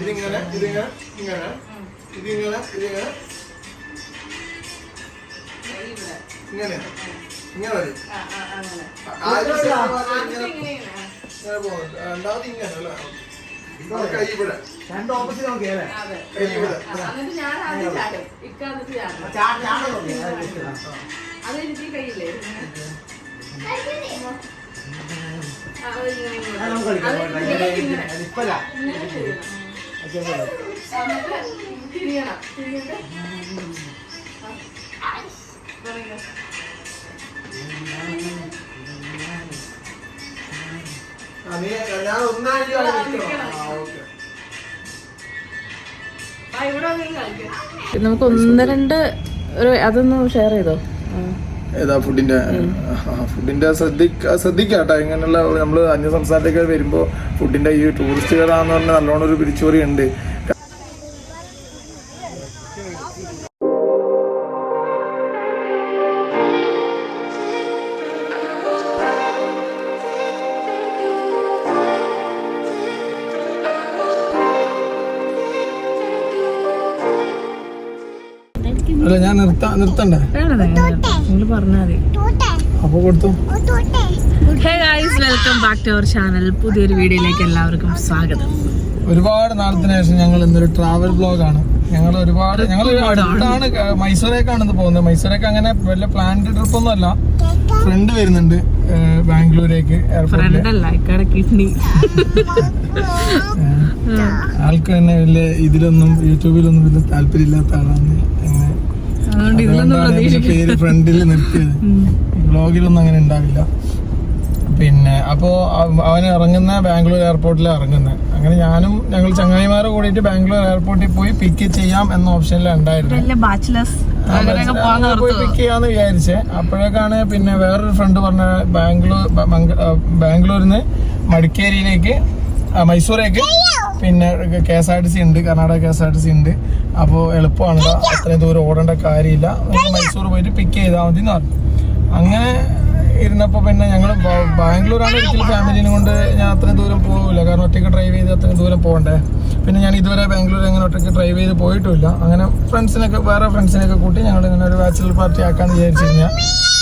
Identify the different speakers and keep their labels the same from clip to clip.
Speaker 1: ഇതിങ്ങനെ ഇതിങ്ങനെ ഇങ്ങനെ ഇതിങ്ങനെ ഇതിങ്ങനെ ഇങ്ങനെ ഇങ്ങനെ മതി. രണ്ടാമത് ഇങ്ങനെ അല്ലേ? കൈ ഇവിടെ രണ്ട് ഓപ്പോസിറ്റ് നോക്കിയല്ലേ? കൈ ഇവിടെ ഞാൻ ഒന്നായി
Speaker 2: നമുക്ക് ഒന്ന് രണ്ട് അതൊന്ന് ഷെയർ ചെയ്തോ.
Speaker 1: ഏതാ ഫുഡിന്റെ ശ്രദ്ധിക്കാട്ടോ. ഇങ്ങനെയുള്ള നമ്മള് അന്യ സംസ്ഥാനത്തേക്ക് വരുമ്പോ ഫുഡിന്റെ ഈ ടൂറിസ്റ്റുകാരാന്ന് പറഞ്ഞാൽ നല്ലോണം ഒരു പിരിച്ചുപറി ഉണ്ട്. അല്ല ഞാൻ നിർത്തണ്ടേ?
Speaker 2: പറഞ്ഞാൽ
Speaker 1: അപ്പൊ കൊടുത്തു.
Speaker 2: Hey guys, welcome back to our channel. പുതിയൊരു വീഡിയോയിലേക്ക് എല്ലാവർക്കും സ്വാഗതം.
Speaker 1: ഒരുപാട് നാളത്തിന് ശേഷം ഞങ്ങൾ ഇന്നൊരു ട്രാവൽ ബ്ലോഗാണ്. ഞങ്ങൾ അടുത്താണ് മൈസൂരേക്കാണ് ഇന്ന് പോകുന്നത്. മൈസൂരേക്ക് അങ്ങനെ വലിയ പ്ലാൻഡ് ട്രിപ്പ് ഒന്നും അല്ല. ഫ്രണ്ട് വരുന്നുണ്ട് ബാംഗ്ലൂരേക്ക് ആൾക്ക് തന്നെ വലിയ ഇതിലൊന്നും യൂട്യൂബിലൊന്നും വലിയ താല്പര്യമില്ലാത്ത ആളാണ്. പേര് ഫ്രണ്ടിൽ നിർത്തിയത്. വ്ലോഗിലൊന്നും അങ്ങനെ ഉണ്ടാവില്ല. പിന്നെ അപ്പോ അവന് ഇറങ്ങുന്ന ബാംഗ്ലൂർ എയർപോർട്ടിലാണ് ഇറങ്ങുന്നത്. അങ്ങനെ ഞങ്ങൾ ചങ്ങായിമാരെ കൂടിയിട്ട് ബാംഗ്ലൂർ എയർപോർട്ടിൽ പോയി പിക്ക് ചെയ്യാം എന്ന ഓപ്ഷനിലാണ് ഉണ്ടായിരുന്നത്. പോയി പിക്ക് ചെയ്യാന്ന് വിചാരിച്ചേ. അപ്പോഴേക്കാണ് പിന്നെ വേറൊരു ഫ്രണ്ട് പറഞ്ഞ ബാംഗ്ലൂരിന്ന് മടിക്കേരിയിലേക്ക് മൈസൂരേക്ക് പിന്നെ KSRTC ഉണ്ട്, കർണാടക KSRTC ഉണ്ട്. അപ്പോൾ എളുപ്പമാണ്, അത്രയും ദൂരം ഓടേണ്ട കാര്യമില്ല. മൈസൂർ പോയിട്ട് പിക്ക് ചെയ്താൽ മതി എന്ന് പറഞ്ഞു. അങ്ങനെ ഇരുന്നപ്പോൾ പിന്നെ ഞങ്ങൾ ബാംഗ്ലൂരാണ്. ഒരിക്കലും ഫാമിലിനെ കൊണ്ട് ഞാൻ അത്രയും ദൂരം പോകില്ല, കാരണം ഒറ്റയ്ക്ക് ഡ്രൈവ് ചെയ്ത് അത്രയും ദൂരം പോകണ്ടേ. പിന്നെ ഞാൻ ഇതുവരെ ബാംഗ്ലൂർ അങ്ങനെ ഒറ്റയ്ക്ക് ഡ്രൈവ് ചെയ്ത് പോയിട്ടുമില്ല. അങ്ങനെ വേറെ ഫ്രണ്ട്സിനൊക്കെ കൂട്ടി ഞങ്ങൾ ഇങ്ങനെ ഒരു ബാച്ചിലർ പാർട്ടി ആക്കാന്ന് വിചാരിച്ചു കഴിഞ്ഞാൽ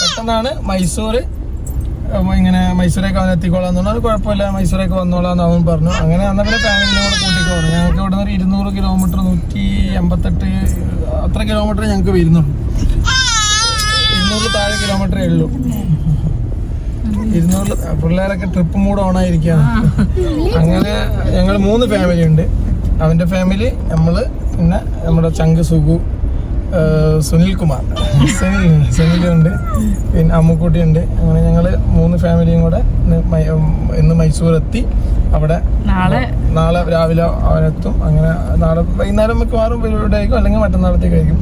Speaker 1: പെട്ടെന്നാണ് മൈസൂരേക്ക് അവൻ എത്തിക്കോളാന്ന് പറഞ്ഞാൽ കുഴപ്പമില്ല, മൈസൂരേക്ക് വന്നോളാന്ന് അവൻ പറഞ്ഞു. അങ്ങനെ അന്നവരെ ഫാമിലിനെ കൂടെ കൂട്ടിക്ക് പറഞ്ഞു. ഞങ്ങൾക്ക് ഇവിടെ നിന്ന് 200 കിലോമീറ്റർ 188 അത്ര കിലോമീറ്റർ ഞങ്ങൾക്ക് വരുന്നുള്ളൂ. 200 താഴെ കിലോമീറ്ററേ ഉള്ളൂ. 200 പിള്ളേരൊക്കെ ട്രിപ്പ് മൂഡ് ഓണായിരിക്കുകയാണ്. അങ്ങനെ ഞങ്ങൾ 3 ഫാമിലി ഉണ്ട്. അവൻ്റെ ഫാമിലി, നമ്മള്, പിന്നെ നമ്മുടെ ചങ്ക് സുഗു, സുനിലുണ്ട്, പിന്നെ അമ്മുക്കുട്ടി ഉണ്ട്. അങ്ങനെ ഞങ്ങൾ 3 ഫാമിലിയും കൂടെ ഇന്ന് മൈസൂർ എത്തി. അവിടെ നാളെ രാവിലെ അവനെത്തും. അങ്ങനെ നാളെ വൈകുന്നേരം മിക്കവാറും പരിപാടിയായിരിക്കും, അല്ലെങ്കിൽ മറ്റന്നാളത്തേക്കായിരിക്കും.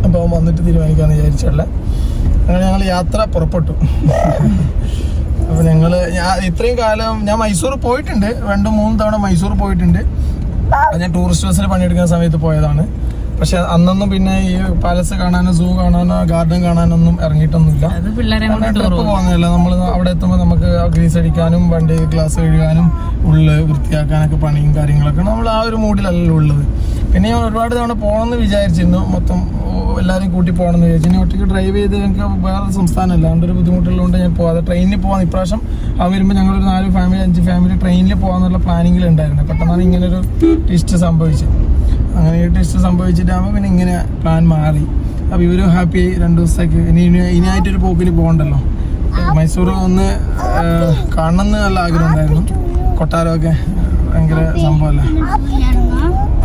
Speaker 1: അപ്പോൾ അവൻ വന്നിട്ട് തീരുമാനിക്കാമെന്ന് വിചാരിച്ചല്ലേ. അങ്ങനെ ഞങ്ങൾ യാത്ര പുറപ്പെട്ടു. അപ്പോൾ ഇത്രയും കാലം ഞാൻ മൈസൂർ പോയിട്ടുണ്ട്. 2-3 തവണ മൈസൂർ പോയിട്ടുണ്ട്. ഞാൻ ടൂറിസ്റ്റ് ബസ്സിൽ പണിയെടുക്കുന്ന സമയത്ത് പോയതാണ്. പക്ഷെ അന്നൊന്നും പിന്നെ ഈ പാലസ് കാണാനോ സൂ കാണാനോ ഗാർഡൻ കാണാനൊന്നും ഇറങ്ങിയിട്ടൊന്നുമില്ല. ട്രിപ്പ് പോകുന്നില്ല. നമ്മൾ അവിടെ എത്തുമ്പോൾ നമുക്ക് ഗ്രീസ് അടിക്കാനും വണ്ടി ഗ്ലാസ് കഴുകാനും ഉള്ളിൽ വൃത്തിയാക്കാനൊക്കെ പണിയും കാര്യങ്ങളൊക്കെ നമ്മൾ ആ ഒരു മൂഡിലല്ലല്ലോ ഉള്ളത്. പിന്നെ ഞാൻ ഒരുപാട് തവണ പോകണമെന്ന് വിചാരിച്ചിരുന്നു, മൊത്തം എല്ലാവരും കൂട്ടി പോകണമെന്ന് വിചാരിച്ചു. ഇനി ഒറ്റയ്ക്ക് ഡ്രൈവ് ചെയ്ത് എനിക്ക് വേറെ സംസ്ഥാനമല്ല, അതുകൊണ്ട് ഒരു ബുദ്ധിമുട്ടുള്ളതുകൊണ്ട് ഞാൻ പോകാതെ ട്രെയിനിൽ പോകാൻ ഇപ്രാവശ്യം വരുമ്പോൾ ഞങ്ങളൊരു 4 ഫാമിലി 5 ഫാമിലി ട്രെയിനിൽ പോകാന്നുള്ള പ്ലാനിങ്ങിലുണ്ടായിരുന്നു. പെട്ടെന്നാണ് ഇങ്ങനൊരു ട്വിസ്റ്റ് സംഭവിച്ചത്. അങ്ങനെ ഈ ടെസ്റ്റ് സംഭവിച്ചിട്ടാകുമ്പോൾ പിന്നെ ഇങ്ങനെ പ്ലാൻ മാറി. അപ്പോൾ ഇവരും ഹാപ്പി ആയി. 2 ദിവസത്തേക്ക് ഇനിയായിട്ടൊരു പോക്കിന് പോകണ്ടല്ലോ. മൈസൂർ ഒന്ന് കാണണമെന്ന് നല്ല ആഗ്രഹം ഉണ്ടായിരുന്നു. കൊട്ടാരമൊക്കെ ഭയങ്കര സംഭവമല്ലേ.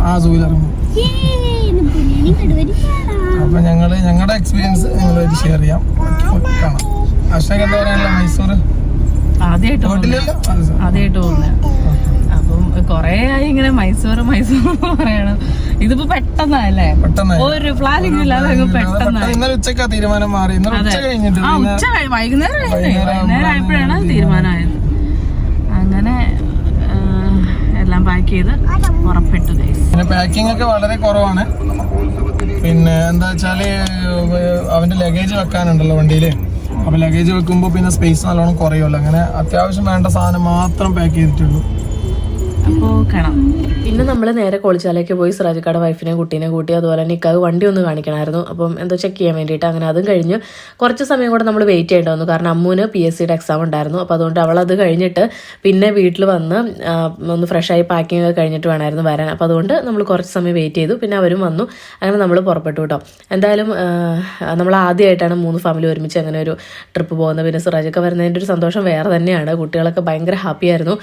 Speaker 1: ആ സൂയിലിറങ്ങും. അപ്പോൾ ഞങ്ങളുടെ എക്സ്പീരിയൻസ് നിങ്ങളുമായിട്ട് ഷെയർ ചെയ്യാം. കാണാം. അശോക് എന്താ പറയാനല്ല, മൈസൂർ
Speaker 2: ആദ്യമായിട്ട് പോകുന്നത്. അപ്പം കൊറേ ആയി ഇങ്ങനെ മൈസൂർ പറയണം. ഇതിപ്പോ പെട്ടെന്നല്ലേ, ഒരു പ്ലാനിങ് ഇല്ലാതെ പെട്ടെന്ന്
Speaker 1: ഉച്ചക്കാ തീരുമാനം മാറി.
Speaker 2: വൈകുന്നേരം ആയപ്പോഴാണ് തീരുമാനമായത്. അങ്ങനെ എല്ലാം പാക്ക് ചെയ്ത് പുറപ്പെട്ടു.
Speaker 1: പിന്നെ പാക്കിംഗ് ഒക്കെ വളരെ കുറവാണ്. പിന്നെ എന്താ വെച്ചാല് അവന്റെ ലഗേജ് വെക്കാനുണ്ടല്ലോ വണ്ടിയില്. അപ്പൊ ലഗേജ് വെക്കുമ്പോ പിന്നെ സ്പേസ് നല്ലോണം കുറയുമല്ലോ. അങ്ങനെ അത്യാവശ്യം വേണ്ട സാധനം മാത്രം പാക്ക് ചെയ്തിട്ടുള്ളൂ.
Speaker 2: അപ്പോൾ കാണാം.
Speaker 3: പിന്നെ നമ്മൾ നേരെ കോളിച്ചാലേക്ക് പോയി സിറാജിക്കാട് വൈഫിനെ കുട്ടീനെ കൂട്ടി അതുപോലെ തന്നെ ഇക്കാവ് വണ്ടി ഒന്ന് കാണിക്കണമായിരുന്നു. അപ്പം എന്തോ ചെക്ക് ചെയ്യാൻ വേണ്ടിയിട്ട് അങ്ങനെ അതും കഴിഞ്ഞ് കുറച്ച് സമയം കൂടെ നമ്മൾ വെയിറ്റ് ചെയ്യേണ്ടി വന്നു. കാരണം അമ്മൂന് PSCയുടെ എക്സാം ഉണ്ടായിരുന്നു. അപ്പോൾ അതുകൊണ്ട് അവളത് കഴിഞ്ഞിട്ട് പിന്നെ വീട്ടിൽ വന്ന് ഒന്ന് ഫ്രഷായി പാക്കിംഗ് ഒക്കെ കഴിഞ്ഞിട്ട് വേണമായിരുന്നു വരാൻ. അപ്പോൾ അതുകൊണ്ട് നമ്മൾ കുറച്ച് സമയം വെയിറ്റ് ചെയ്തു. പിന്നെ അവരും വന്നു. അങ്ങനെ നമ്മൾ പുറപ്പെട്ടു കേട്ടോ. എന്തായാലും നമ്മൾ ആദ്യമായിട്ടാണ് 3 ഫാമിലി ഒരുമിച്ച് അങ്ങനെ ഒരു ട്രിപ്പ് പോകുന്നത്. പിന്നെ സിറാജൊക്കെ വരുന്നതിൻ്റെ ഒരു സന്തോഷം വേറെ തന്നെയാണ്. കുട്ടികളൊക്കെ ഭയങ്കര ഹാപ്പിയായിരുന്നു.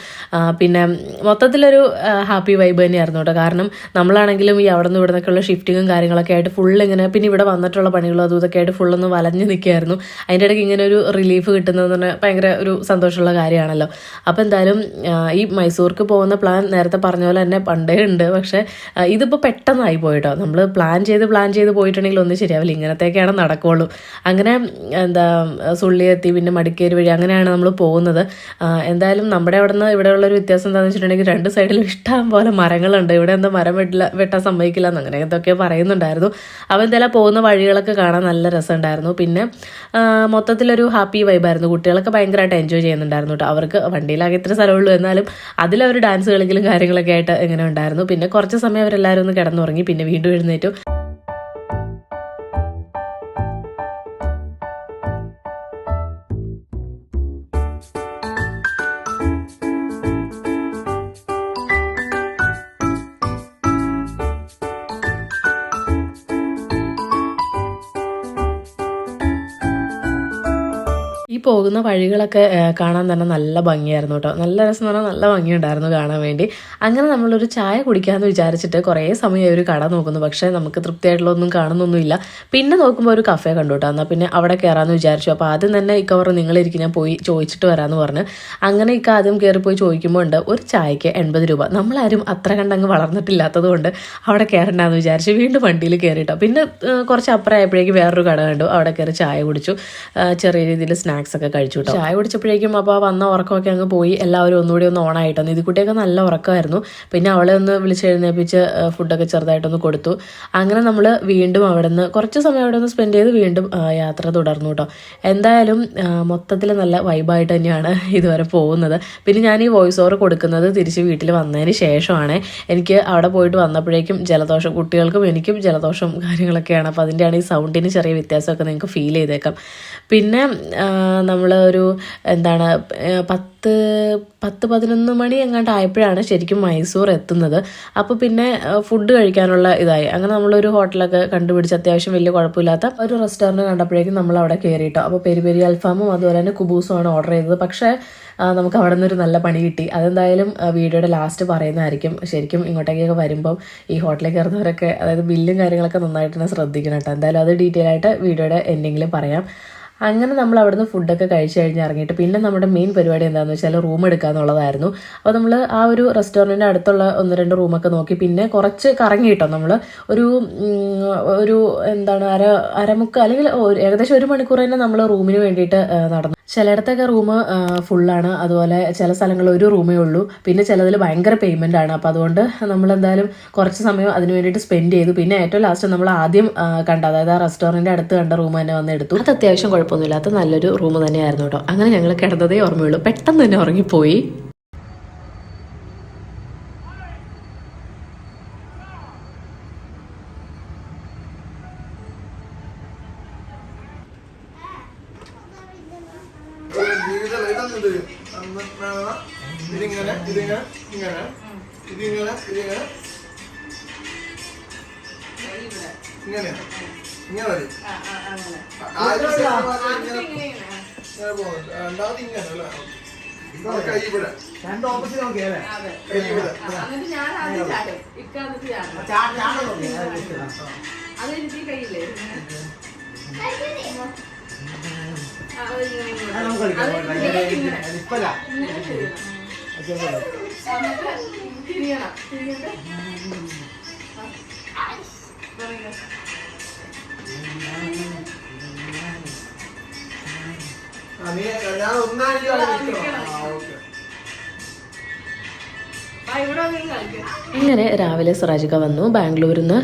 Speaker 3: പിന്നെ മൊത്തത്തിലൊരു ഹാപ്പി വൈബ് തന്നെയായിരുന്നു കേട്ടോ. കാരണം നമ്മളാണെങ്കിലും ഈ അവിടെ നിന്ന് ഇവിടെ നിന്നൊക്കെയുള്ള ഷിഫ്റ്റിങ്ങും കാര്യങ്ങളൊക്കെ ആയിട്ട് ഫുൾ ഇങ്ങനെ പിന്നെ ഇവിടെ വന്നിട്ടുള്ള പണികളും അതും ഇതൊക്കെ ആയിട്ട് ഫുള്ളൊന്ന് വലഞ്ഞു നിൽക്കുകയായിരുന്നു. അതിൻ്റെ ഇടയ്ക്ക് ഇങ്ങനെ ഒരു റിലീഫ് കിട്ടുന്നതെന്ന് പറഞ്ഞാൽ ഭയങ്കര ഒരു സന്തോഷമുള്ള കാര്യമാണല്ലോ. അപ്പോൾ എന്തായാലും ഈ മൈസൂർക്ക് പോകുന്ന പ്ലാൻ നേരത്തെ പറഞ്ഞ പോലെ തന്നെ പണ്ടേ ഉണ്ട്. പക്ഷേ ഇതിപ്പോൾ പെട്ടെന്നായി പോയിട്ടോ. നമ്മൾ പ്ലാൻ ചെയ്ത് പോയിട്ടുണ്ടെങ്കിൽ ഒന്നും ശരിയാവില്ല. ഇങ്ങനത്തേക്കാണ് നടക്കുള്ളൂ. അങ്ങനെ എന്താ സുള്ളിയെത്തി പിന്നെ മടിക്കേരി വഴി അങ്ങനെയാണ് നമ്മൾ പോകുന്നത്. എന്തായാലും നമ്മുടെ അവിടെ നിന്ന് ഇവിടെയുള്ളൊരു വ്യത്യാസം എന്താണെന്ന് വെച്ചിട്ടുണ്ടെങ്കിൽ 2 സൈഡിലും ഇഷ്ടം പോലെ മരങ്ങളുണ്ട്. ഇവിടെ എന്താ മരം വെട്ടാൻ സമ്മതിക്കില്ല എന്നങ്ങനെ എന്തൊക്കെ പറയുന്നുണ്ടായിരുന്നു. അപ്പോൾ എന്തായാലും പോകുന്ന വഴികളൊക്കെ കാണാൻ നല്ല രസമുണ്ടായിരുന്നു. പിന്നെ മൊത്തത്തിലൊരു ഹാപ്പി വൈബായിരുന്നു. കുട്ടികളൊക്കെ ഭയങ്കരമായിട്ട് എൻജോയ് ചെയ്യുന്നുണ്ടായിരുന്നു കേട്ടോ. അവർക്ക് വണ്ടിയിലാകെ ഇത്ര സ്ഥലമുള്ളൂ, എന്നാലും അതിലവർ ഡാൻസ് കളിക്കലും കാര്യങ്ങളൊക്കെ ആയിട്ട് എങ്ങനെ ഉണ്ടായിരുന്നു. പിന്നെ കുറച്ച് സമയം അവരെല്ലാവരും ഒന്ന് കിടന്നുറങ്ങി. പിന്നെ വീണ്ടും എഴുന്നേറ്റു. ഈ പോകുന്ന വഴികളൊക്കെ കാണാൻ തന്നെ നല്ല ഭംഗിയായിരുന്നു കേട്ടോ. നല്ല രസം എന്ന് പറഞ്ഞാൽ നല്ല ഭംഗിയുണ്ടായിരുന്നു കാണാൻ വേണ്ടി. അങ്ങനെ നമ്മളൊരു ചായ കുടിക്കാമെന്ന് വിചാരിച്ചിട്ട് കുറേ സമയം ഒരു കട നോക്കുന്നു. പക്ഷേ നമുക്ക് തൃപ്തിയായിട്ടുള്ളതൊന്നും കാണുന്നൊന്നുമില്ല. പിന്നെ നോക്കുമ്പോൾ ഒരു കഫേ കണ്ടു കേട്ടോ. എന്നാൽ പിന്നെ അവിടെ കയറാമെന്ന് വിചാരിച്ചു. അപ്പോൾ ആദ്യം തന്നെ ഇക്ക പറഞ്ഞു നിങ്ങളിരിക്കും, ഞാൻ പോയി ചോദിച്ചിട്ട് വരാമെന്ന് പറഞ്ഞ്. അങ്ങനെ ഇക്ക ആദ്യം കയറിപ്പോയി ചോദിക്കുമ്പോൾ ഉണ്ട് ഒരു ചായക്ക് 80 രൂപ. നമ്മളാരും അത്ര കണ്ടങ്ങ് വളർന്നിട്ടില്ലാത്തത് കൊണ്ട് അവിടെ കയറണ്ടെന്ന് വിചാരിച്ച് വീണ്ടും വണ്ടിയിൽ കയറിയിട്ടോ. പിന്നെ കുറച്ച് അപ്പുറമായപ്പോഴേക്കും വേറൊരു കട കണ്ടു. അവിടെ കയറി ചായ കുടിച്ചു. ചെറിയ രീതിയിൽ സ്നാക്സ് ഒക്കെ കഴിച്ചു കേട്ടോ. ചായ കുടിച്ചപ്പോഴേക്കും അപ്പോൾ വന്ന ഉറക്കമൊക്കെ അങ്ങ് പോയി. എല്ലാവരും ഒന്നുകൂടി ഒന്ന് ഓണായിട്ടോ. ഇതിക്കുട്ടിയൊക്കെ നല്ല ഉറക്കമായിരുന്നു. പിന്നെ അവളെ ഒന്ന് വിളിച്ചെഴുന്നേപ്പിച്ച് ഫുഡൊക്കെ ചെറുതായിട്ടൊന്ന് കൊടുത്തു. അങ്ങനെ നമ്മൾ വീണ്ടും അവിടെ നിന്ന് കുറച്ച് സമയം അവിടെ നിന്ന് സ്പെൻഡ് ചെയ്ത് വീണ്ടും യാത്ര തുടർന്നു കേട്ടോ. എന്തായാലും മൊത്തത്തിൽ നല്ല വൈബായിട്ട് തന്നെയാണ് ഇതുവരെ പോകുന്നത്. പിന്നെ ഞാൻ ഈ വോയിസ് ഓവർ കൊടുക്കുന്നത് തിരിച്ച് വീട്ടിൽ വന്നതിന് ശേഷമാണ്. എനിക്ക് അവിടെ പോയിട്ട് വന്നപ്പോഴേക്കും ജലദോഷം, കുട്ടികൾക്കും എനിക്കും ജലദോഷം കാര്യങ്ങളൊക്കെയാണ്. അപ്പോൾ അതിൻ്റെയാണ് ഈ സൗണ്ടിന് ചെറിയ വ്യത്യാസമൊക്കെ നിങ്ങൾക്ക് ഫീൽ ചെയ്തേക്കാം. പിന്നെ നമ്മൾ ഒരു എന്താണ് 10-11 മണി എങ്ങാണ്ട് ആയപ്പോഴാണ് ശരിക്കും മൈസൂർ എത്തുന്നത്. അപ്പോൾ പിന്നെ ഫുഡ് കഴിക്കാനുള്ള ഇതായി. അങ്ങനെ നമ്മളൊരു ഹോട്ടലൊക്കെ കണ്ടുപിടിച്ച് അത്യാവശ്യം വലിയ കുഴപ്പമില്ലാത്ത ഒരു റെസ്റ്റോറൻറ്റ് കണ്ടപ്പോഴേക്കും നമ്മൾ അവിടെ കയറിയിട്ടോ. അപ്പോൾ പെരി അൽഫാമും അതുപോലെ തന്നെ കുബൂസുമാണ് ഓർഡർ ചെയ്തത്. പക്ഷേ നമുക്ക് അവിടെ നിന്നൊരു നല്ല പണി കിട്ടി. അതെന്തായാലും വീഡിയോയുടെ ലാസ്റ്റ് പറയുന്നതായിരിക്കും. ശരിക്കും ഇങ്ങോട്ടേക്കൊക്കെ വരുമ്പം ഈ ഹോട്ടലിൽ കയറുന്നവരൊക്കെ അതായത് ബില്ലും കാര്യങ്ങളൊക്കെ നന്നായിട്ട് തന്നെ ശ്രദ്ധിക്കണം കേട്ടോ. എന്തായാലും അത് ഡീറ്റെയിൽ ആയിട്ട് വീഡിയോയുടെ എൻഡിങ്ങിൽ പറയാം. അങ്ങനെ നമ്മൾ അവിടുന്ന് ഫുഡൊക്കെ കഴിച്ച് കഴിഞ്ഞ് ഇറങ്ങിയിട്ട് പിന്നെ നമ്മുടെ മെയിൻ പരിപാടി എന്താണെന്ന് വെച്ചാൽ റൂം എടുക്കുക എന്നുള്ളതായിരുന്നു. അപ്പോൾ നമ്മൾ ആ ഒരു റെസ്റ്റോറൻറ്റിൻ്റെ അടുത്തുള്ള 1-2 റൂമൊക്കെ നോക്കി പിന്നെ കുറച്ച് കറങ്ങിയിട്ടോ. നമ്മൾ ഒരു എന്താണ് അരമുക്കാൽ അല്ലെങ്കിൽ ഏകദേശം 1 മണിക്കൂർ തന്നെ നമ്മൾ റൂമിന് വേണ്ടിയിട്ട് നടന്നു. ചിലയിടത്തൊക്കെ റൂം ഫുള്ളാണ്. അതുപോലെ ചില സ്ഥലങ്ങളിൽ 1 റൂമേ ഉള്ളൂ. പിന്നെ ചിലതിൽ ഭയങ്കര പേയ്മെൻ്റ് ആണ്. അപ്പോൾ അതുകൊണ്ട് നമ്മളെന്തായാലും കുറച്ച് സമയം അതിന് വേണ്ടിയിട്ട് സ്പെൻഡ് ചെയ്തു. പിന്നെ ഏറ്റവും ലാസ്റ്റ് നമ്മൾ ആദ്യം കണ്ട അതായത് ആ റെസ്റ്റോറൻറ്റിൻ്റെ അടുത്ത് കണ്ട റൂം തന്നെ വന്ന് എടുത്തു. അത് അത്യാവശ്യം കുഴപ്പമൊന്നുമില്ലാത്ത നല്ലൊരു റൂം തന്നെയായിരുന്നു കേട്ടോ. അങ്ങനെ ഞങ്ങൾ കിടന്നതേ ഓർമ്മയുള്ളൂ. പെട്ടെന്ന് തന്നെ ഉറങ്ങിപ്പോയി. ഇങ്ങനെ രാവിലെ സിറാജിക്ക വന്നു. ബാംഗ്ലൂരിൽ നിന്ന്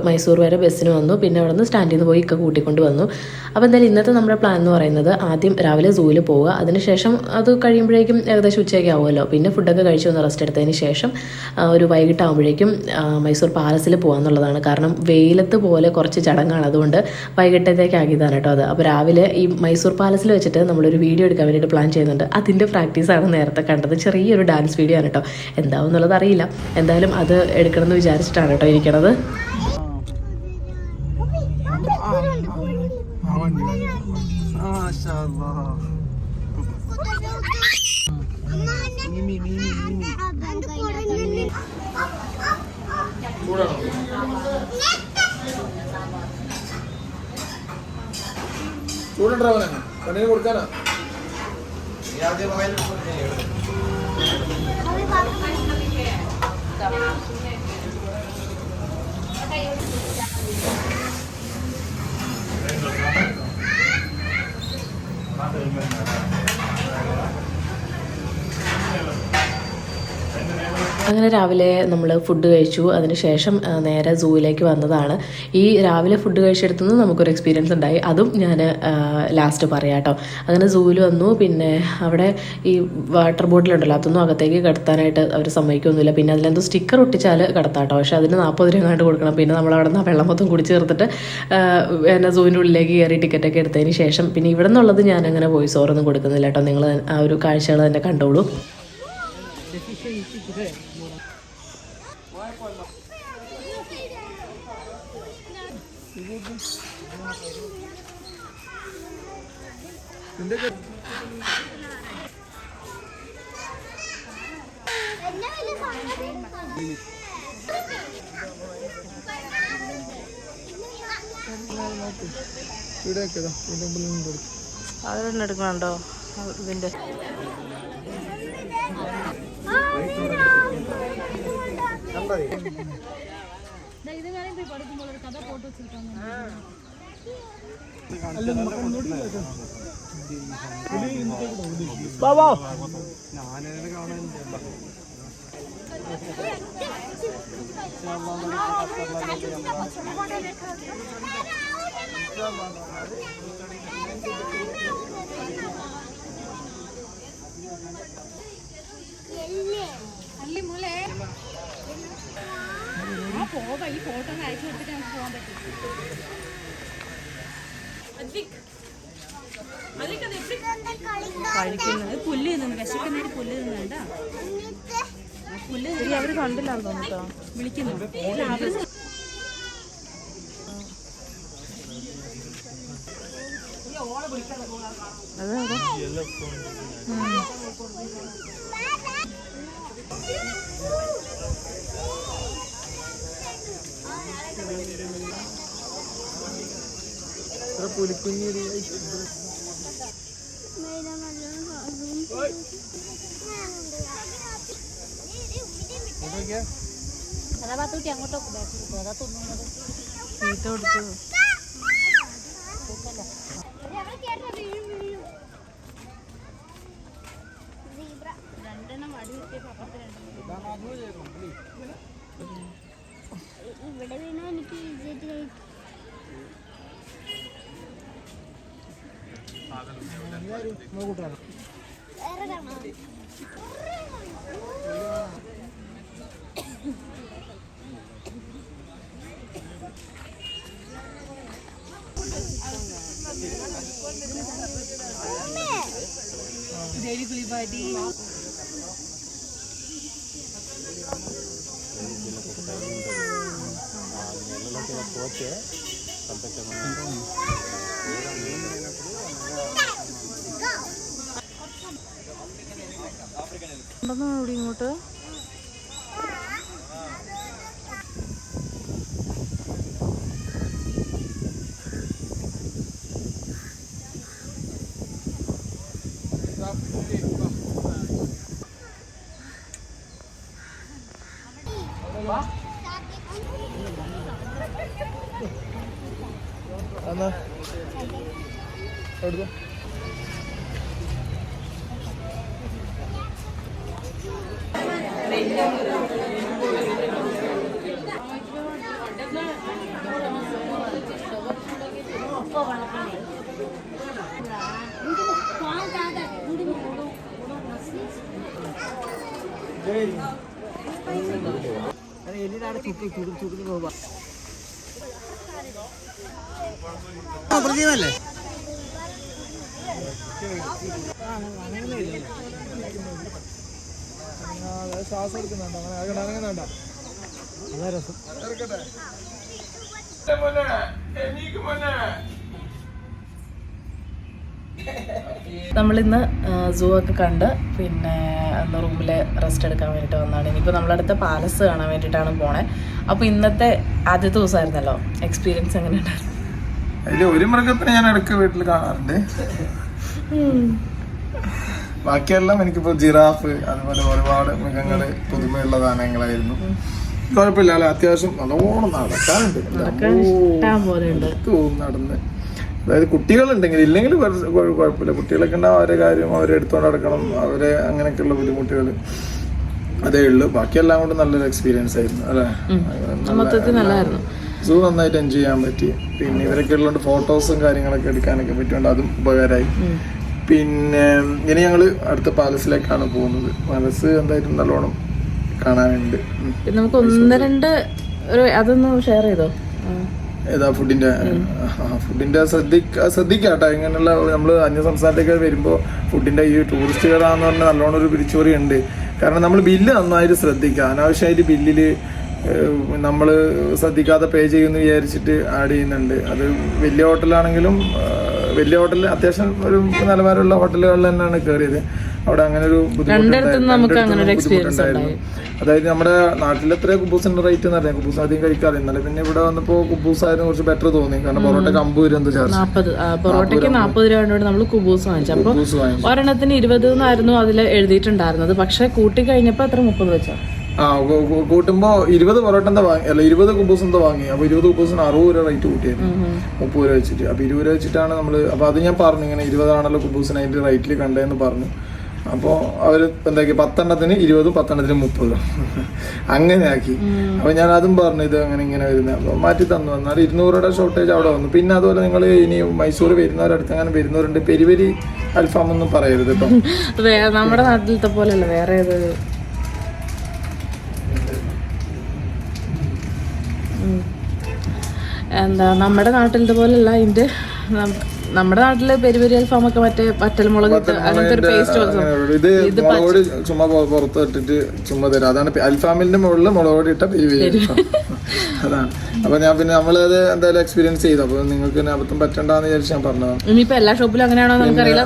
Speaker 3: മൈസൂർ വരെ ബസ്സിന് വന്നു. പിന്നെ അവിടെ നിന്ന് സ്റ്റാൻഡിൽ നിന്ന് പോയി ഇക്ക കൂട്ടിക്കൊണ്ട് വന്നു. അപ്പോൾ എന്തായാലും ഇന്നത്തെ നമ്മുടെ പ്ലാൻ എന്ന് പറയുന്നത് ആദ്യം രാവിലെ സൂവിൽ പോവുക, അതിനുശേഷം അത് കഴിയുമ്പോഴേക്കും ഏകദേശം ഉച്ചയൊക്കെ ആവുമല്ലോ. പിന്നെ ഫുഡൊക്കെ കഴിച്ച് ഒന്ന് റെസ്റ്റ് എടുത്തതിന് ശേഷം ഒരു വൈകിട്ടാകുമ്പോഴേക്കും മൈസൂർ പാലസിൽ പോകാമെന്നുള്ളതാണ്. കാരണം വെയിലത്ത് പോലെ കുറച്ച് ചടങ്ങാണ്, അതുകൊണ്ട് വൈകിട്ടത്തേക്ക് ആക്കിയതാണ് കേട്ടോ അത്. അപ്പോൾ രാവിലെ ഈ മൈസൂർ പാലസിൽ വെച്ചിട്ട് നമ്മളൊരു വീഡിയോ എടുക്കാൻ വേണ്ടിയിട്ട് പ്ലാൻ ചെയ്യുന്നുണ്ട്. അതിൻ്റെ പ്രാക്ടീസാണ് നേരത്തെ കണ്ടത്. ചെറിയൊരു ഡാൻസ് വീഡിയോ ആണ് കേട്ടോ. എന്താവും എന്നുള്ളത് അറിയില്ല. എന്തായാലും അത് എടുക്കണമെന്ന് വിചാരിച്ചിട്ടാണ് കേട്ടോ ഇരിക്കണത്.
Speaker 1: ചൂടുണ്ടാവനെ കണ്ണിന് കൊടുക്കാനാ.
Speaker 3: അങ്ങനെ രാവിലെ നമ്മൾ ഫുഡ് കഴിച്ചു. അതിനുശേഷം നേരെ സൂവിലേക്ക് വന്നതാണ്. ഈ രാവിലെ ഫുഡ് കഴിച്ചെടുത്തുനിന്ന് നമുക്കൊരു എക്സ്പീരിയൻസ് ഉണ്ടായി, അതും ഞാൻ ലാസ്റ്റ് പറയാം കേട്ടോ. അങ്ങനെ സൂവിൽ വന്നു. പിന്നെ അവിടെ ഈ വാട്ടർ ബോട്ടിലുണ്ടല്ലോ, അതൊന്നും അകത്തേക്ക് കിടത്താനായിട്ട് അവർ സമ്മതിക്കൊന്നുമില്ല. പിന്നെ അതിലെന്തോ സ്റ്റിക്കർ ഒട്ടിച്ചാൽ കിടത്താം കേട്ടോ, പക്ഷേ അതിന് 40 രൂപ കണ്ട് കൊടുക്കണം. പിന്നെ നമ്മൾ അവിടെ നിന്ന് വെള്ളം മൊത്തം കുടിച്ച് ചേർത്തിട്ട് എന്നെ സൂവിൻ്റെ ഉള്ളിലേക്ക് കയറി ടിക്കറ്റൊക്കെ എടുത്തതിന് ശേഷം പിന്നെ ഇവിടെ നിന്നുള്ളത് ഞാൻ അങ്ങനെ വോയിസ് ഓവറൊന്നും കൊടുക്കുന്നില്ല കേട്ടോ. നിങ്ങൾ ആ ഒരു കാഴ്ചകൾ തന്നെ കണ്ടോളൂ.
Speaker 2: അതെന്നെ എടുക്കണുണ്ടോ ഇതിന്റെ?
Speaker 4: പോകാം, ഈ ഫോട്ടോ അയച്ചു കൊടുത്തിട്ട് നമുക്ക് പോകാൻ പറ്റും. കഴിക്കുന്നത് പുല്ല് തിന്നു, വിശക്കുന്നേര് പുല്ല് തിന്നണ്ട. പുല്ല്
Speaker 2: അവര് കണ്ടില്ലാന്ന് തോന്നുട്ടോ,
Speaker 4: വിളിക്കുന്നു.
Speaker 2: അതെ അതെ.
Speaker 1: പുലിക്കുഞ്ഞി
Speaker 4: അങ്ങോട്ടോ അതാ തോന്നുന്നത്.
Speaker 2: തീറ്റ കൊടുത്തു.
Speaker 4: രണ്ടെണ്ണം അടി കിട്ടിയപ്പോ അപ്പുറത്ത് ഇവിടെ വീണോ എനിക്ക് Daily Kulibadi.
Speaker 2: ഇങ്ങോട്ട്
Speaker 1: പ്രതിമല്ലേ ശ്വാസം എടുക്കുന്നുണ്ടോ അങ്ങനെ ഇറങ്ങുന്നുണ്ടോ അതാ രസം
Speaker 3: നമ്മളിന്ന് സൂ ഒക്കെ കണ്ട് പിന്നെ അന്ന് റൂമിൽ റെസ്റ്റ് എടുക്കാൻ വേണ്ടിയിട്ട് വന്നതാണ്. ഇനിയിപ്പോൾ നമ്മളടുത്ത പാലസ് കാണാൻ വേണ്ടിയിട്ടാണ് പോണേ. അപ്പോൾ ഇന്നത്തെ ആദ്യത്തെ ദിവസമായിരുന്നല്ലോ, എക്സ്പീരിയൻസ് എങ്ങനെയുണ്ടായിരുന്നു?
Speaker 1: അതിൽ ഒരു മൃഗത്തിനെ ഞാൻ ഇടയ്ക്ക് വീട്ടിൽ കാണാറുണ്ട്. ബാക്കിയെല്ലാം എനിക്കിപ്പോൾ ജിറാഫ് അതുപോലെ ഒരുപാട് മൃഗങ്ങള് പുതുമയുള്ള സാധനങ്ങളായിരുന്നു. കുഴപ്പമില്ല, അല്ലെ അത്യാവശ്യം നല്ലോണം നടക്കാറുണ്ട്. നടന്ന് അതായത് കുട്ടികളുണ്ടെങ്കിൽ ഇല്ലെങ്കിൽ കുഴപ്പമില്ല. കുട്ടികളൊക്കെ ഉണ്ടാവും, അവരുടെ കാര്യം അവരെ എടുത്തോണ്ട് നടക്കണം, അവരെ അങ്ങനെയൊക്കെയുള്ള ബുദ്ധിമുട്ടുകൾ അതേ ഉള്ളൂ. ബാക്കിയെല്ലാം കൊണ്ട് നല്ലൊരു എക്സ്പീരിയൻസ് ആയിരുന്നു അല്ലേ. സൂ നന്നായിട്ട് എൻജോയ് ചെയ്യാൻ പറ്റി. പിന്നെ ഇവരൊക്കെ ഉള്ളതുകൊണ്ട് ഫോട്ടോസും കാര്യങ്ങളൊക്കെ എടുക്കാനൊക്കെ പറ്റുകൊണ്ട് അതും ഉപകാരമായി. പിന്നെ ഇനി ഞങ്ങള് അടുത്ത പാലസിലേക്കാണ് പോകുന്നത്. പാലസ് എന്തായാലും നല്ലോണം കാണാനുണ്ട്.
Speaker 3: നമുക്ക് ഒന്ന് രണ്ട് അതൊന്ന് ഷെയർ ചെയ്തോ.
Speaker 1: ഏതാ ഫുഡിന്റെ ശ്രദ്ധിക്കാട്ടോ. ഇങ്ങനെയുള്ള നമ്മള് അന്യ സംസ്ഥാനത്തേക്ക് വരുമ്പോൾ ഫുഡിന്റെ ഈ ടൂറിസ്റ്റുകാരാന്ന് പറഞ്ഞാൽ നല്ലോണം ഒരു പിരിച്ചുപറി ഉണ്ട്. കാരണം നമ്മൾ ബില്ല് നന്നായിട്ട് ശ്രദ്ധിക്കുക. അനാവശ്യമായിട്ട് ബില്ലില് നമ്മൾ ശ്രദ്ധിക്കാതെ പേ ചെയ്യുമെന്ന് വിചാരിച്ചിട്ട് ആഡ് ചെയ്യുന്നുണ്ട്. അത് വലിയ ഹോട്ടലാണെങ്കിലും വലിയ ഹോട്ടലിൽ അത്യാവശ്യം ഒരു നിലവാരമുള്ള ഹോട്ടലുകളിൽ തന്നെയാണ് കയറിയത്. അവിടെ അങ്ങനെ ഒരു ബുദ്ധിമുട്ടുണ്ടായിരുന്നു. അതായത് നമ്മുടെ നാട്ടിൽ എത്ര കുബൂസിന്റെ റേറ്റ് എന്ന് അറിയാം. കുബൂസ് അധികം കഴിക്കാറ്. ഇന്നലെ പിന്നെ ഇവിടെ വന്നപ്പോൾ കുബൂസായിരുന്നു കുറച്ച് ബെറ്റർ തോന്നി. കാരണം പൊറോട്ടയ്ക്ക് 50 രൂപ ചാർജ്.
Speaker 3: പൊറോട്ടയ്ക്ക് 40 രൂപ നമ്മൾ കുബൂസ് വാങ്ങിച്ചു. അപ്പോൾ ഒരെണ്ണത്തിന് 20 എന്നായിരുന്നു അതിൽ എഴുതിയിട്ടുണ്ടായിരുന്നത്. പക്ഷെ കൂട്ടി കഴിഞ്ഞപ്പോൾ എത്ര 30 വെച്ചാ
Speaker 1: കൂട്ടുമ്പോ 20 പൊറോട്ട എന്താ വാങ്ങി, അല്ല 20 കുബൂസ് എന്താ വാങ്ങി. അപ്പൊ 20 കുബൂസിന് 60 രൂപ റേറ്റ് കൂട്ടിയായിരുന്നു, 30 രൂപ വെച്ചിട്ട്. അപ്പൊ 20 രൂപ വെച്ചിട്ടാണ് നമ്മള്. അപ്പൊ അത് ഞാൻ പറഞ്ഞു ഇങ്ങനെ 20 ആണല്ലോ കുബൂസിന് അതിന്റെ റേറ്റിൽ കണ്ടതെന്ന് പറഞ്ഞു. അപ്പോൾ അവര് എന്താക്കി 10 എണ്ണത്തിന് 20, 10 എണ്ണത്തിന് 30 അങ്ങനെ ആക്കി. അപ്പൊ ഞാൻ അതും പറഞ്ഞു ഇത് അങ്ങനെ ഇങ്ങനെ വരുന്നത്. അപ്പൊ മാറ്റി തന്നു. എന്നാൽ 200 രൂപയുടെ ഷോർട്ടേജ് അവിടെ വന്നു. പിന്നെ അതുപോലെ നിങ്ങൾ ഇനി മൈസൂർ വരുന്നവരടുത്ത് അങ്ങനെ വരുന്നവരുണ്ട്, പെരി പെരി അൽഫാം ഒന്നും പറയരുത് കേട്ടോ.
Speaker 3: നമ്മുടെ നാട്ടിലത്തെ പോലെയല്ല, വേറെ എന്താ നമ്മുടെ നാട്ടിലത്തെ പോലെയല്ല. ഇതിന്റെ നമ്മുടെ നാട്ടില് പെരി പെരി അൽഫാം ഒക്കെ മറ്റേ പറ്റൽമുളക് അങ്ങനത്തെ ഒരു പേസ്റ്റ്.
Speaker 1: ഇത് മുളകോടി ചുമ്മാ പുറത്ത് ഇട്ടിട്ട് ചുമ്മാ തരാം. അതാണ് അൽഫാമിന്റെ മുകളിൽ മുളകോടി ഇട്ട പെരി പെരി അൽഫാം. അതാണ്. അപ്പൊ ഞാൻ പിന്നെ നമ്മളത് എന്തായാലും എക്സ്പീരിയൻസ് ചെയ്തു. അപ്പൊ നിങ്ങൾക്ക് അബദ്ധം പറ്റണ്ടെന്ന് വിചാരിച്ച് ഞാൻ പറഞ്ഞതാണ്.
Speaker 3: ഇനിയിപ്പോ എല്ലാ ഷോപ്പിലും അങ്ങനെയാണോ നമുക്കറിയില്ല.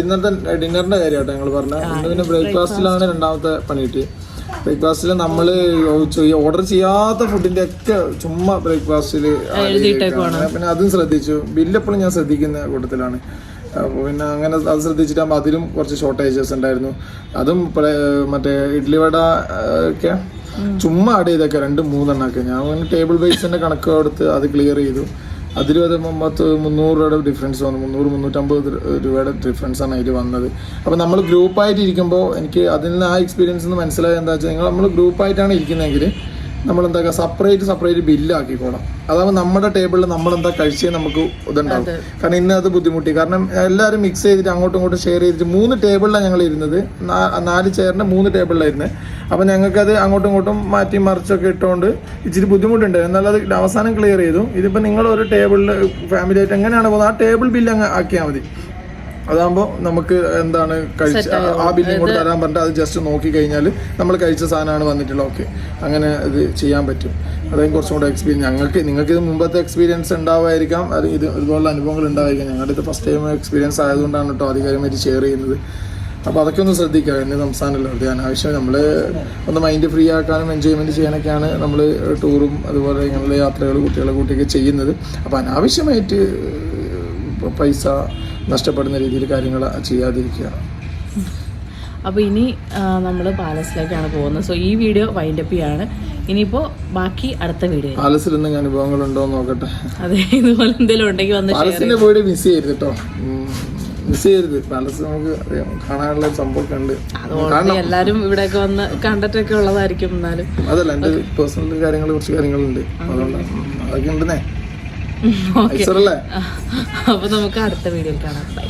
Speaker 1: ഇന്നത്തെ ഡിന്നറിന്റെ കാര്യമാട്ടോ ഞങ്ങൾ പറഞ്ഞത്. ഇന്ന് പിന്നെ ബ്രേക്ക്ഫാസ്റ്റിലാണ് രണ്ടാമത്തെ പണി കിട്ടി. ബ്രേക്ക്ഫാസ്റ്റിൽ നമ്മൾ ഓർഡർ ചെയ്യാത്ത ഫുഡിന്റെ ഒക്കെ ചുമ്മാ ബ്രേക്ക്ഫാസ്റ്റിൽ പിന്നെ അതും ശ്രദ്ധിച്ചു. ബില്ല് എപ്പോഴും ഞാൻ ശ്രദ്ധിക്കുന്ന കൂട്ടത്തിലാണ്. അപ്പോൾ പിന്നെ അങ്ങനെ അത് ശ്രദ്ധിച്ചിട്ടാകുമ്പോൾ അതിലും കുറച്ച് ഷോർട്ടേജസ് ഉണ്ടായിരുന്നു. അതും മറ്റേ ഇഡ്ലി വട ഒക്കെ ചുമ്മാ ആഡ് ചെയ്തൊക്കെ 2-3 എണ്ണമൊക്കെ ഞാൻ അങ്ങനെ ടേബിൾ ബേസിന്റെ കണക്ക് കൊടുത്ത് അത് ക്ലിയർ ചെയ്തു. അതിലും അത് 300 രൂപയുടെ ഡിഫറൻസ് വന്നു. 300-350 രൂപയുടെ ഡിഫറൻസ് ആണ് അതിൽ വന്നത്. അപ്പോൾ നമ്മൾ ഗ്രൂപ്പായിട്ട് ഇരിക്കുമ്പോൾ എനിക്ക് അതിൽ നിന്ന് ആ എക്സ്പീരിയൻസ് മനസ്സിലായത് എന്താ വെച്ചാൽ, നമ്മൾ ഗ്രൂപ്പായിട്ടാണ് ഇരിക്കുന്നതെങ്കിൽ നമ്മളെന്താ സെപ്പറേറ്റ് ബില്ലാക്കിക്കോളാം. അതാവുമ്പോൾ നമ്മുടെ ടേബിളിൽ നമ്മളെന്താ കഴിച്ചത് നമുക്ക് ഇതുണ്ടാവും. കാരണം ഇന്ന് അത് ബുദ്ധിമുട്ടി. കാരണം എല്ലാവരും മിക്സ് ചെയ്തിട്ട് അങ്ങോട്ടും ഇങ്ങോട്ടും ഷെയർ ചെയ്തിട്ട് 3 ടേബിളിലാണ് ഞങ്ങൾ ഇരുന്നത്. 4 ചെയറിന് 3 ടേബിളിലായിരുന്നത്. അപ്പം ഞങ്ങൾക്കത് അങ്ങോട്ടും ഇങ്ങോട്ടും മാറ്റി മറിച്ചൊക്കെ ഇട്ടുകൊണ്ട് ഇച്ചിരി ബുദ്ധിമുട്ടുണ്ട്. എന്നാൽ അത് അവസാനം ക്ലിയർ ചെയ്തു. ഇതിപ്പോൾ നിങ്ങൾ ഒരു ടേബിളിൽ ഫാമിലി ആയിട്ട് എങ്ങനെയാണ് പോകുന്നത് ആ ടേബിൾ ബില്ല് അങ്ങ് ആക്കിയാൽ മതി. അതാകുമ്പോൾ നമുക്ക് എന്താണ് കഴിച്ച ആ ബില്ലും കൂടെ തരാൻ പറഞ്ഞിട്ട് അത് ജസ്റ്റ് നോക്കി കഴിഞ്ഞാൽ നമ്മൾ കഴിച്ച സാധനമാണ് വന്നിട്ടുള്ളത്. ഓക്കെ, അങ്ങനെ ഇത് ചെയ്യാൻ പറ്റും. അതായത് കുറച്ചും കൂടെ എക്സ്പീരിയൻസ് നിങ്ങൾക്ക് ഇത് മുമ്പത്തെ എക്സ്പീരിയൻസ് ഉണ്ടാവുമായിരിക്കാം. അത് ഇതുപോലുള്ള അനുഭവങ്ങൾ ഉണ്ടായിരിക്കാം. ഞങ്ങളുടെ ഇത് ഫസ്റ്റ് ടൈം എക്സ്പീരിയൻസ് ആയതുകൊണ്ടാണ് കേട്ടോ അധികാരമായിട്ട് ഷെയർ ചെയ്യുന്നത്. അപ്പോൾ അതൊക്കെ ഒന്ന് ശ്രദ്ധിക്കുക. എന്നെ സംസ്ഥാനമല്ല വെറുതെ അനാവശ്യം നമ്മൾ ഒന്ന് മൈൻഡ് ഫ്രീ ആക്കാനും എൻജോയ്മെൻറ്റ് ചെയ്യാനൊക്കെയാണ് നമ്മൾ ടൂറും അതുപോലെ ഇങ്ങനെയുള്ള യാത്രകൾ കുട്ടികളെ കൂട്ടിയൊക്കെ ചെയ്യുന്നത്. അപ്പോൾ അനാവശ്യമായിട്ട് പൈസ നഷ്ടപ്പെടുന്ന രീതിയിൽ കാര്യങ്ങൾ ചെയ്യാതിരിക്കുക.
Speaker 3: അപ്പോൾ ഇനി നമ്മൾ പാലസിലേക്കാണ് പോകുന്നത്. സോ ഈ വീഡിയോ വൈൻഡപ്പ് ചെയ്യാണ്. ഇനിയിപ്പോൾ ബാക്കി അടുത്ത വീഡിയോ.
Speaker 1: പാലസിൽ എന്തെങ്കിലും അനുഭവങ്ങൾ ഉണ്ടോ എന്ന് നോക്കട്ടെ.
Speaker 3: അതെ, ഇതുപോലെ എന്തെങ്കിലും ഉണ്ടെങ്കിൽ വന്ന്
Speaker 1: പാലസിന്റെ വീഡിയോ മിസ് ചെയ്യരുത് കേട്ടോ. മിസ് ചെയ്യരുത്. പാലസ് നമുക്ക് കാണാനുള്ള ഒരു സംഭവമൊക്കെ ഉണ്ട്.
Speaker 2: എല്ലാരും ഇവിടെയൊക്കെ വന്ന് കണ്ടിട്ടൊക്കെ ഉള്ളതായിരിക്കും. എന്നാലും
Speaker 1: അതല്ല, എന്റെ പേഴ്സണൽ കാര്യങ്ങൾ കുറച്ച് കാര്യങ്ങളുണ്ട്, അതുകൊണ്ട് അതൊക്കെ ഉണ്ടെന്നേ.
Speaker 2: അപ്പൊ നമുക്ക് അടുത്ത വീഡിയോയിൽ കാണാം. ബൈ.